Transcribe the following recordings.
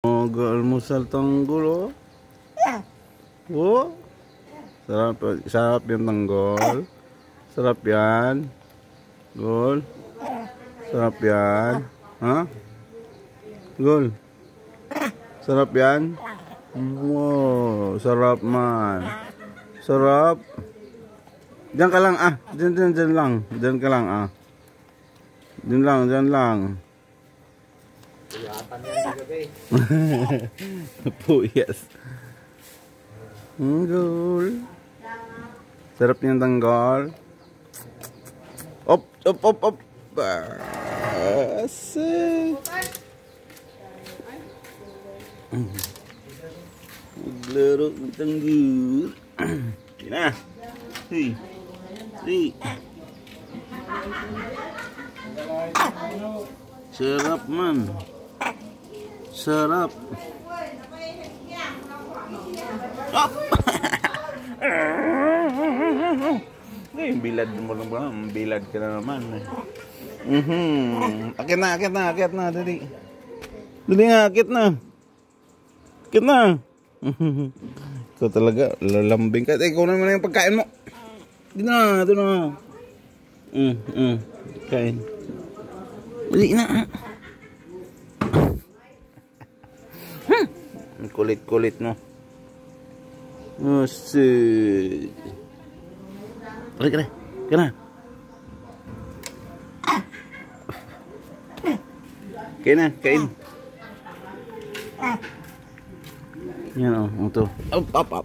Mag-almusal tanggol, oh. Oh. Sarap, sarap yung tanggol. Sarap yan. Gol. Sarap yan. Ha? Gol. Sarap yan. Wow, sarap man. Sarap. Diyan ka lang, ah. Diyan lang. Diyan ka lang, ah. Diyan lang. Puyas. Tanggol. Sarap niyang tanggol. Op. Asik. Maglaro ng tanggol. Yan na. Hey. Sarap man. Sarap. Oh. Bilad mo lang ba? Bilad ka na naman. Akit na. Dali nga, akit na. Ikaw talaga, lalambing ka. Ikaw naman yung pagkain mo. Ito na. Kain. Dali na. Kulit no. Asik. Kena. Kain. Yan o, ito. Up.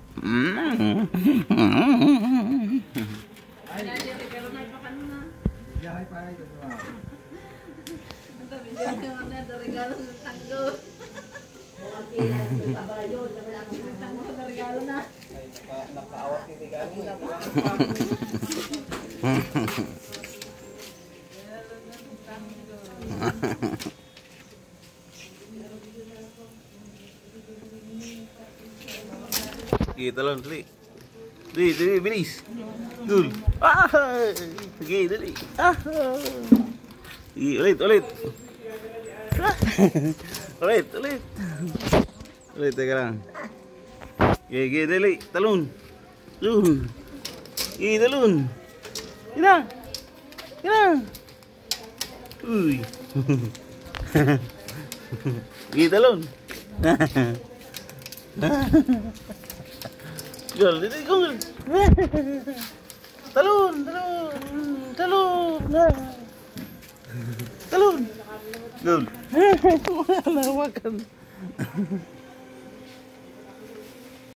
Sige, talon, dali. Dali, bilis. Dul. Sige, dali. Sige, ulit. Ulit, teka lang. Sige, dali. Talon. Sige, talon. Gina. Uy. Sige, talon. Gol, dito gol. Talon. Gol. Hawakan.